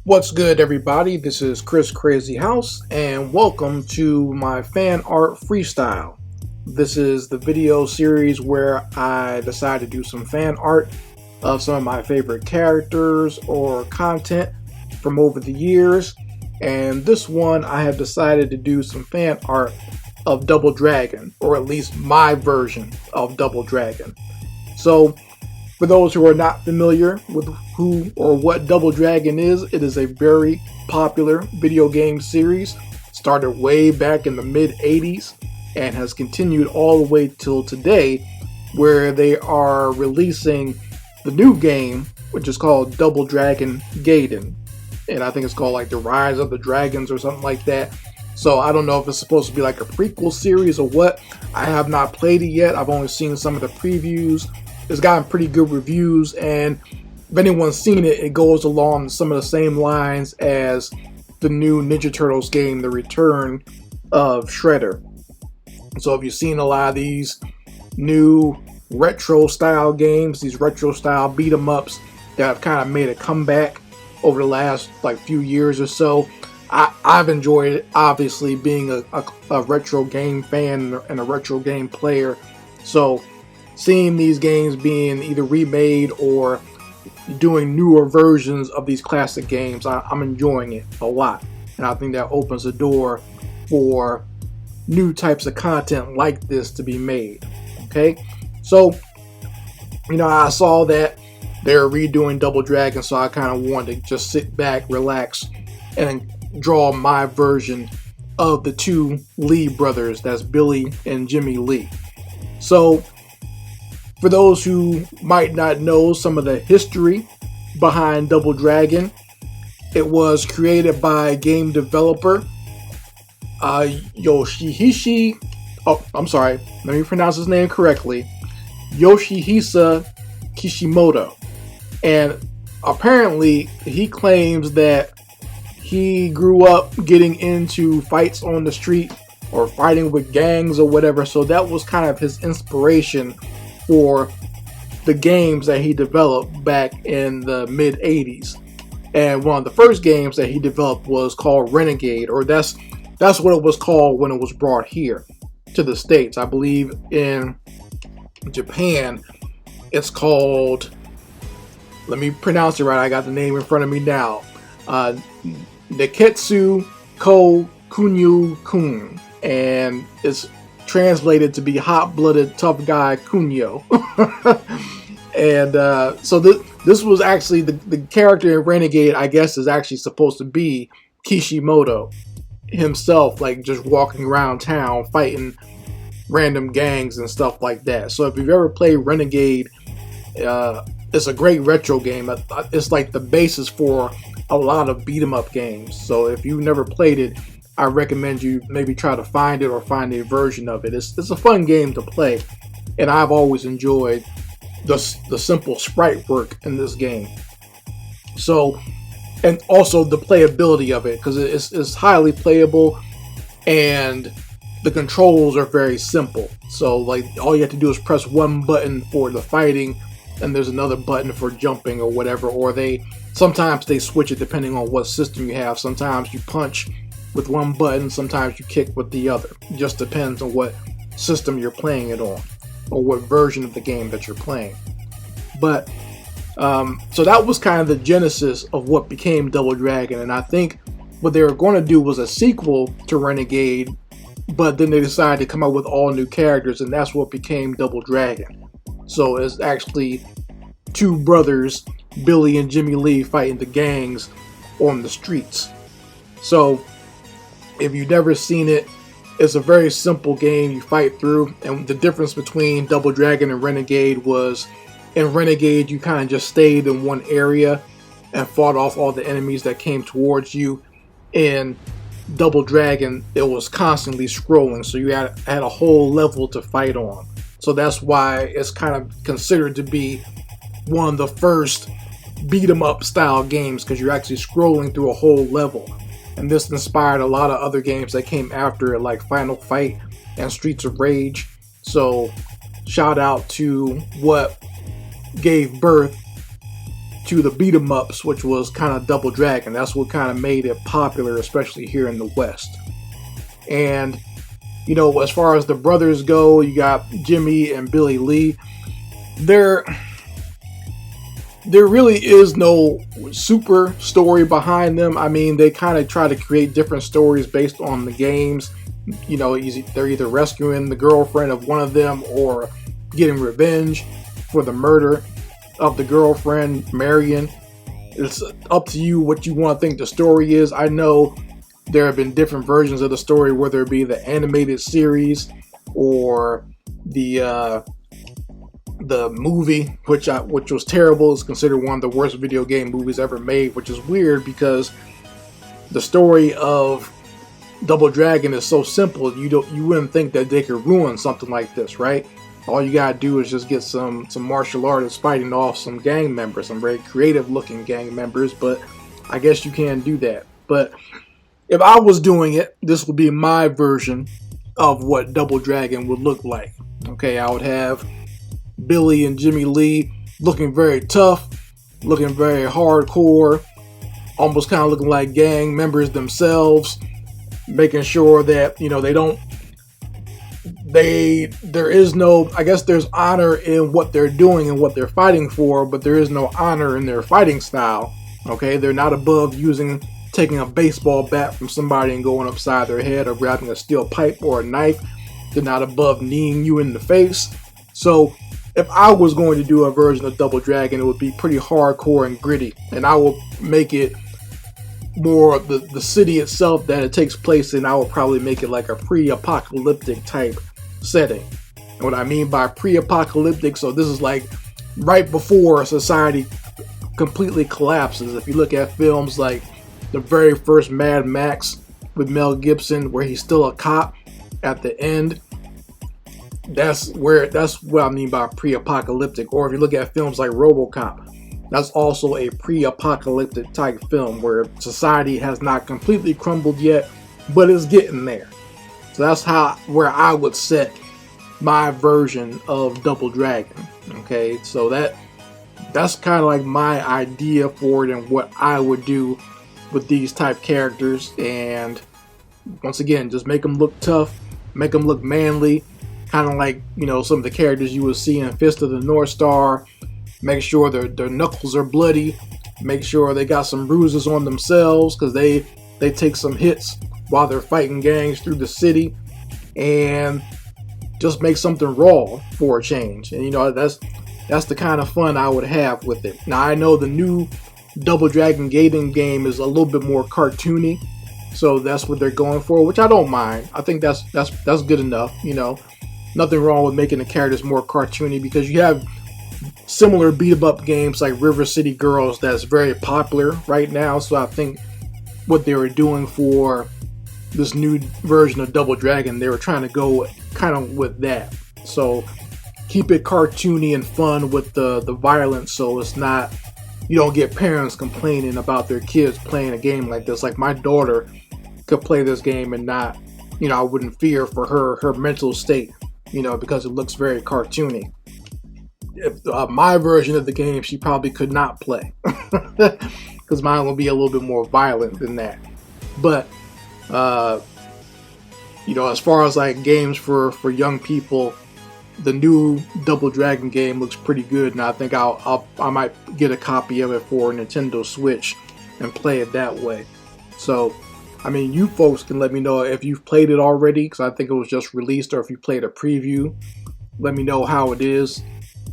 What's good, everybody? This is Chris Crazy House, and welcome to my fan art freestyle. This is the video series where I decide to do some fan art of some of my favorite characters or content from over the years. And this one, I have decided to do some fan art of Double Dragon, or at least my version of Double Dragon. So, for those who are not familiar with who or what Double Dragon is, it is a very popular video game series. Started way back in the mid 80s and has continued all the way till today, where they are releasing the new game, which is called Double Dragon Gaiden. And I think it's called like The Rise of the Dragons or something like that. So I don't know if it's supposed to be like a prequel series or what. I have not played it yet. I've only seen some of the previews. It's gotten pretty good reviews, and if anyone's seen it, it goes along some of the same lines as the new Ninja Turtles game, The Return of Shredder. So if you've seen a lot of these new retro style games, these retro style beat 'em ups that have kind of made a comeback over the last few years or so, I've enjoyed it, obviously, being a retro game fan and a retro game player. So seeing these games being either remade or doing newer versions of these classic games, I'm enjoying it a lot. And I think that opens the door for new types of content like this to be made. Okay? So, I saw that they're redoing Double Dragon, so I kind of wanted to just sit back, relax, and draw my version of the two Lee brothers. That's Billy and Jimmy Lee. So, for those who might not know some of the history behind Double Dragon, it was created by game developer Yoshihisa. Oh, I'm sorry. Let me pronounce his name correctly. Yoshihisa Kishimoto. And apparently, he claims that he grew up getting into fights on the street or fighting with gangs or whatever. So that was kind of his inspiration for the games that he developed back in the mid 80s. And one of the first games that he developed was called Renegade, or that's what it was called when it was brought here to the States. I believe in Japan it's called, let me pronounce it right, I got the name in front of me now, Neketsu ko Kunyu Kun, and it's translated to be hot-blooded tough guy Kunio. And so this was actually the character in Renegade, I guess, is actually supposed to be Kishimoto himself, like just walking around town fighting random gangs and stuff like that. So if you've ever played Renegade, it's a great retro game. It's like the basis for a lot of beat 'em up games. So if you've never played it, I recommend you maybe try to find it or find a version of it. It's a fun game to play, and I've always enjoyed the simple sprite work in this game. So, and also the playability of it, because it's highly playable, and the controls are very simple. So like all you have to do is press one button for the fighting, and there's another button for jumping or whatever. Or sometimes they switch it depending on what system you have. Sometimes you punch with one button, sometimes you kick with the other. It just depends on what system you're playing it on, or what version of the game that you're playing. But so that was kind of the genesis of what became Double Dragon. And I think what they were going to do was a sequel to Renegade, but then they decided to come up with all new characters, and that's what became Double Dragon. So it's actually two brothers, Billy and Jimmy Lee, fighting the gangs on the streets. So if you've never seen it, it's a very simple game you fight through. And the difference between Double Dragon and Renegade was, in Renegade you kind of just stayed in one area and fought off all the enemies that came towards you. In Double Dragon, it was constantly scrolling, so you had a whole level to fight on. So that's why it's kind of considered to be one of the first beat 'em up style games, because you're actually scrolling through a whole level. And this inspired a lot of other games that came after it, like Final Fight and Streets of Rage. So shout out to what gave birth to the beat 'em ups, which was kind of Double Dragon. That's what kind of made it popular, especially here in the West. And you know, as far as the brothers go, you got Jimmy and Billy Lee. There really is no super story behind them. I mean, they kind of try to create different stories based on the games. You know, they're either rescuing the girlfriend of one of them or getting revenge for the murder of the girlfriend, Marion. It's up to you what you want to think the story is. I know there have been different versions of the story, whether it be the animated series or the movie, which was terrible. It's considered one of the worst video game movies ever made, which is weird because the story of Double Dragon is so simple. You wouldn't think that they could ruin something like this, right? All you gotta do is just get some martial artists fighting off some gang members, some very creative looking gang members, but I guess you can't do that. But if I was doing it, this would be my version of what Double Dragon would look like. Okay, I would have Billy and Jimmy Lee looking very tough, looking very hardcore, almost kind of looking like gang members themselves, making sure that, you know, there is no, I guess there's honor in what they're doing and what they're fighting for, but there is no honor in their fighting style. Okay, they're not above taking a baseball bat from somebody and going upside their head, or grabbing a steel pipe or a knife. They're not above kneeing you in the face. So if I was going to do a version of Double Dragon, it would be pretty hardcore and gritty, and I will make it more the city itself that it takes place in. I would probably make it like a pre-apocalyptic type setting. And what I mean by pre-apocalyptic, so this is like right before society completely collapses. If you look at films like the very first Mad Max with Mel Gibson, where he's still a cop at the end, that's what I mean by pre-apocalyptic. Or if you look at films like RoboCop, that's also a pre-apocalyptic type film where society has not completely crumbled yet, but it's getting there. So that's where I would set my version of Double Dragon. Okay, so that's kind of like my idea for it and what I would do with these type characters. And once again, just make them look tough, make them look manly, kind of like, you know, some of the characters you would see in Fist of the North Star. Make sure their knuckles are bloody, make sure they got some bruises on themselves because they take some hits while they're fighting gangs through the city, and just make something raw for a change. And you know, that's the kind of fun I would have with it. Now I know the new Double Dragon Gaiden game is a little bit more cartoony, so that's what they're going for, which I don't mind. I think that's good enough. You know, nothing wrong with making the characters more cartoony, because you have similar beat-em-up games like River City Girls that's very popular right now. So I think what they were doing for this new version of Double Dragon, they were trying to go kind of with that. So keep it cartoony and fun with the violence, so it's not, you don't get parents complaining about their kids playing a game like this. Like my daughter could play this game and not, you know, I wouldn't fear for her mental state, you know, because it looks very cartoony. If my version of the game, she probably could not play because mine will be a little bit more violent than that. But you know, as far as like games for young people, the new Double Dragon game looks pretty good, and I think I might get a copy of it for Nintendo Switch and play it that way. So I mean, you folks can let me know if you've played it already, because I think it was just released, or if you played a preview. Let me know how it is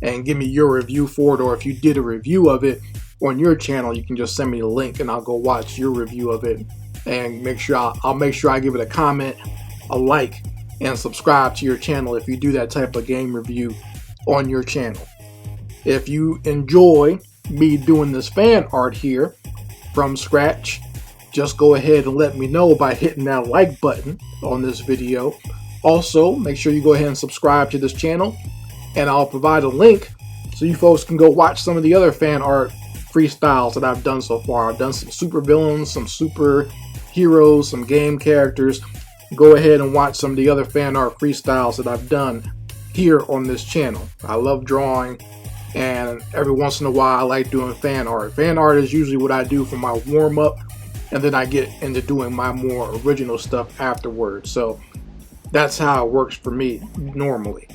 and give me your review for it, or if you did a review of it on your channel, you can just send me the link and I'll go watch your review of it, and make sure I'll make sure I give it a comment, a like, and subscribe to your channel if you do that type of game review on your channel. If you enjoy me doing this fan art here from scratch, just go ahead and let me know by hitting that like button on this video. Also, make sure you go ahead and subscribe to this channel, and I'll provide a link so you folks can go watch some of the other fan art freestyles that I've done so far. I've done some super villains, some super heroes, some game characters. Go ahead and watch some of the other fan art freestyles that I've done here on this channel. I love drawing, and every once in a while I like doing fan art. Fan art is usually what I do for my warm-up, and then I get into doing my more original stuff afterwards. So that's how it works for me normally.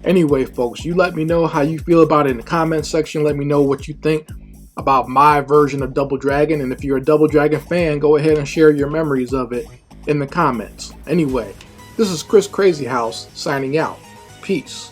Anyway, folks, you let me know how you feel about it in the comment section. Let me know what you think about my version of Double Dragon, and if you're a Double Dragon fan, go ahead and share your memories of it in the comments. Anyway, this is Chris Crazy House signing out. Peace.